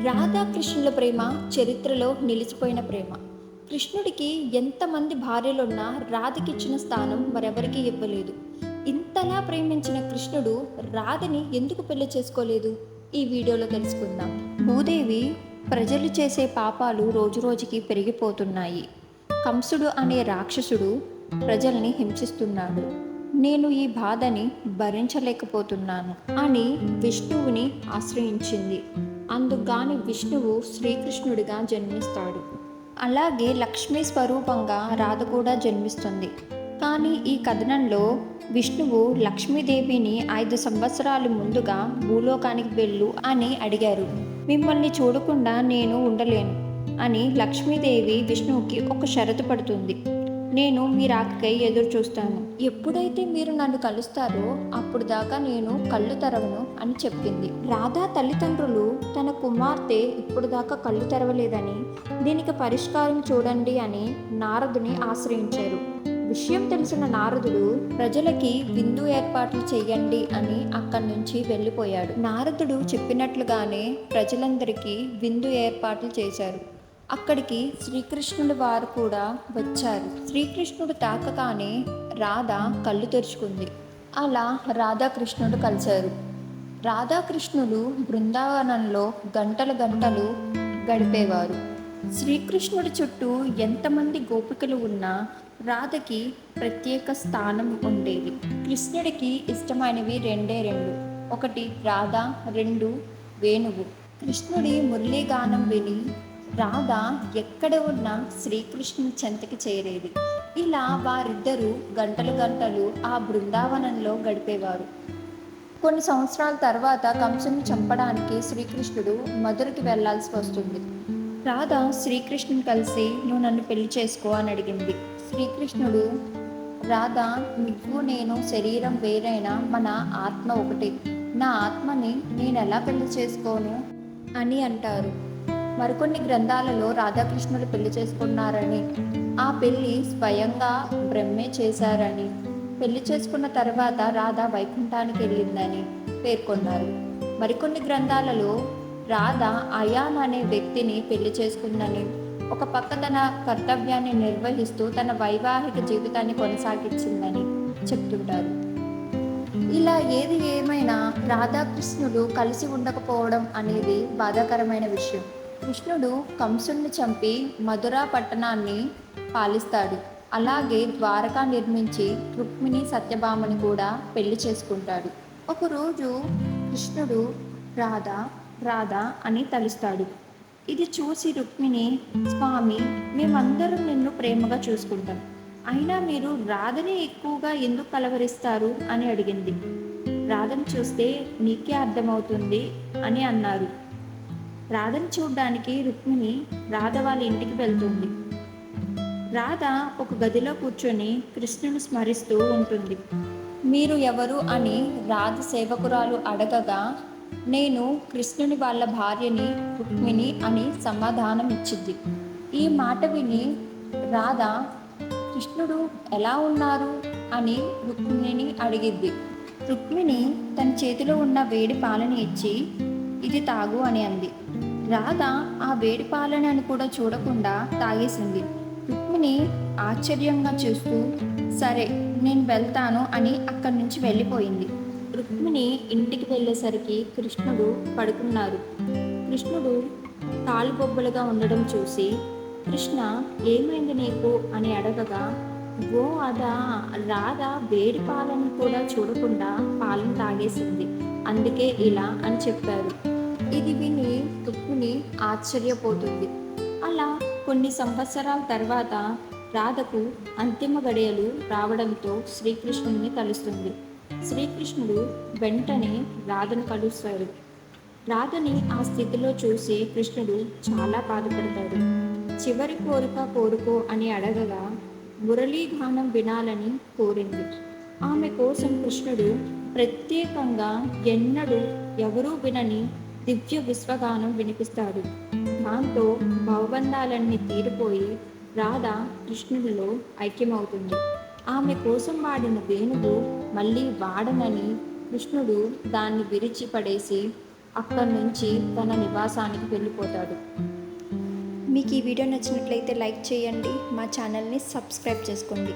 రాధాకృష్ణుల ప్రేమ చరిత్రలో నిలిచిపోయిన ప్రేమ. కృష్ణుడికి ఎంతమంది భార్యలున్నా రాధకిచ్చిన స్థానం మరెవరికీ ఇవ్వలేదు. ఇంతలా ప్రేమించిన కృష్ణుడు రాధని ఎందుకు పెళ్లి చేసుకోలేదు? ఈ వీడియోలో తెలుసుకుందాం. భూదేవి ప్రజలు చేసే పాపాలు రోజురోజుకి పెరిగిపోతున్నాయి. కంసుడు అనే రాక్షసుడు ప్రజల్ని హింసిస్తున్నాడు. నేను ఈ బాధని భరించలేకపోతున్నాను అని విష్ణువుని ఆశ్రయించింది. అందుకుగాని విష్ణువు శ్రీకృష్ణుడిగా జన్మిస్తాడు. అలాగే లక్ష్మీ స్వరూపంగా రాధ కూడా జన్మిస్తుంది. కానీ ఈ కథనంలో విష్ణువు లక్ష్మీదేవిని 5 సంవత్సరాలు ముందుగా భూలోకానికి వెళ్ళు అని అడిగారు. మిమ్మల్ని చూడకుండా నేను ఉండలేను అని లక్ష్మీదేవి విష్ణువుకి ఒక షరతు పడుతుంది. నేను మీ రాకకై ఎదురు చూస్తాను. ఎప్పుడైతే మీరు నన్ను కలుస్తారో అప్పుడు దాకా నేను కళ్ళు తెరవను అని చెప్పింది. రాధా తల్లిదండ్రులు తన కుమార్తె ఇప్పుడు దాకా కళ్ళు తెరవలేదని, దీనికి పరిష్కారం చూడండి అని నారదుని ఆశ్రయించారు. విషయం తెలిసిన నారదుడు ప్రజలకి విందు ఏర్పాట్లు చెయ్యండి అని అక్కడి నుంచి వెళ్ళిపోయాడు. నారదుడు చెప్పినట్లుగానే ప్రజలందరికీ విందు ఏర్పాట్లు చేశారు. అక్కడికి శ్రీకృష్ణుడి వారు కూడా వచ్చారు. శ్రీకృష్ణుడు తాకగానే రాధ కళ్ళు తెరుచుకుంది. అలా రాధాకృష్ణుడు కలిశారు. రాధాకృష్ణులు బృందావనంలో గంటలు గంటలు గడిపేవారు. శ్రీకృష్ణుడి చుట్టూ ఎంతమంది గోపికలు ఉన్నా రాధకి ప్రత్యేక స్థానం ఉండేది. కృష్ణుడికి ఇష్టమైనవి రెండే రెండు. ఒకటి రాధ, 2 వేణువు. కృష్ణుడి మురళీగానం విని రాధ ఎక్కడ ఉన్నా శ్రీకృష్ణుని చెంతకి చేరేది. ఇలా వారిద్దరూ గంటలు గంటలు ఆ బృందావనంలో గడిపేవారు. కొన్ని సంవత్సరాల తర్వాత కంసుని చంపడానికి శ్రీకృష్ణుడు మధురకి వెళ్లాల్సి వస్తుంది. రాధ శ్రీకృష్ణుని కలిసి నువ్వు నన్ను పెళ్లి చేసుకో అని అడిగింది. శ్రీకృష్ణుడు రాధ, నువ్వు నేను శరీరం వేరైనా మన ఆత్మ ఒకటే. నా ఆత్మని నేను ఎలా పెళ్లి చేసుకోను అని అంటారు. మరికొన్ని గ్రంథాలలో రాధాకృష్ణులు పెళ్లి చేసుకున్నారని, ఆ పెళ్లి స్వయంగా బ్రహ్మే చేశారని, పెళ్లి చేసుకున్న తర్వాత రాధ వైకుంఠానికి వెళ్ళిందని పేర్కొన్నారు. మరికొన్ని గ్రంథాలలో రాధ అయాన్ అనే వ్యక్తిని పెళ్లి చేసుకుందని, ఒక పక్క తన కర్తవ్యాన్ని నిర్వహిస్తూ తన వైవాహిక జీవితాన్ని కొనసాగించిందని చెప్తుంటారు. ఇలా ఏది ఏమైనా రాధాకృష్ణులు కలిసి ఉండకపోవడం అనేది బాధాకరమైన విషయం. కృష్ణుడు కంసుని చంపి మధురా పట్టణాన్ని పాలిస్తాడు. అలాగే ద్వారకా నిర్మించి రుక్మిణి సత్యభామని కూడా పెళ్లి చేసుకుంటాడు. ఒకరోజు కృష్ణుడు రాధా రాధా అని తలుస్తాడు. ఇది చూసి రుక్మిణి, స్వామి, మేమందరం నిన్ను ప్రేమగా చూసుకుంటాం, అయినా మీరు రాధని ఎక్కువగా ఎందుకు కలవరిస్తారు అని అడిగింది. రాధని చూస్తే నీకే అర్థమవుతుంది అని అన్నారు. రాధని చూడ్డానికి రుక్మిణి రాధ వాళ్ళ ఇంటికి వెళ్తుంది. రాధ ఒక గదిలో కూర్చొని కృష్ణుని స్మరిస్తూ ఉంటుంది. మీరు ఎవరు అని రాధ సేవకురాలు అడగగా, నేను కృష్ణుని వాళ్ళ భార్యని రుక్మిణి అని సమాధానం ఇచ్చింది. ఈ మాట విని రాధ, కృష్ణుడు ఎలా ఉన్నారు అని రుక్మిణిని అడిగింది. రుక్మిణి తన చేతిలో ఉన్న వేడి పాలని ఇచ్చి ఇది తాగు అని అంది. రాధ ఆ వేడి పాలని కూడా చూడకుండా తాగేసింది. రుక్మిణి ఆశ్చర్యంగా చూస్తూ సరే నేను వెళ్తాను అని అక్కడి నుంచి వెళ్ళిపోయింది. రుక్మిణి ఇంటికి వెళ్ళేసరికి కృష్ణుడు పడుకున్నారు. కృష్ణుడు తాళుబొబ్బలుగా ఉండడం చూసి, కృష్ణ ఏమైంది నీకు అని అడగగా, ఓ అదా, రాధ వేడి పాలను కూడా చూడకుండా పాలను తాగేసింది, అందుకే ఇలా అని చెప్పారు. ఇది విని రుక్మిణి ఆశ్చర్యపోతుంది. అలా కొన్ని సంవత్సరాల తర్వాత రాధకు అంతిమ గడియలు రావడంతో శ్రీకృష్ణుడిని కలుస్తుంది. శ్రీకృష్ణుడు వెంటనే రాధను కలుస్తాడు. రాధని ఆ స్థితిలో చూసి కృష్ణుడు చాలా బాధపడతాడు. చివరి కోరిక కోరుకో అని అడగగా మురళీగానం వినాలని కోరింది. ఆమె కోసం కృష్ణుడు ప్రత్యేకంగా ఎన్నడూ ఎవరూ వినని దివ్య విశ్వగానం వినిపిస్తాడు. దాంతో భవబంధాలన్నీ తీరిపోయి రాధ కృష్ణుడిలో ఐక్యమవుతుంది. ఆమె కోసం వాడిన వేణువు మళ్ళీ వాడనని కృష్ణుడు దాన్ని విరిచి పడేసి అక్కడి నుంచి తన నివాసానికి వెళ్ళిపోతాడు. మీకు ఈ వీడియో నచ్చినట్లయితే లైక్ చేయండి, మా ఛానల్ని సబ్స్క్రైబ్ చేసుకోండి.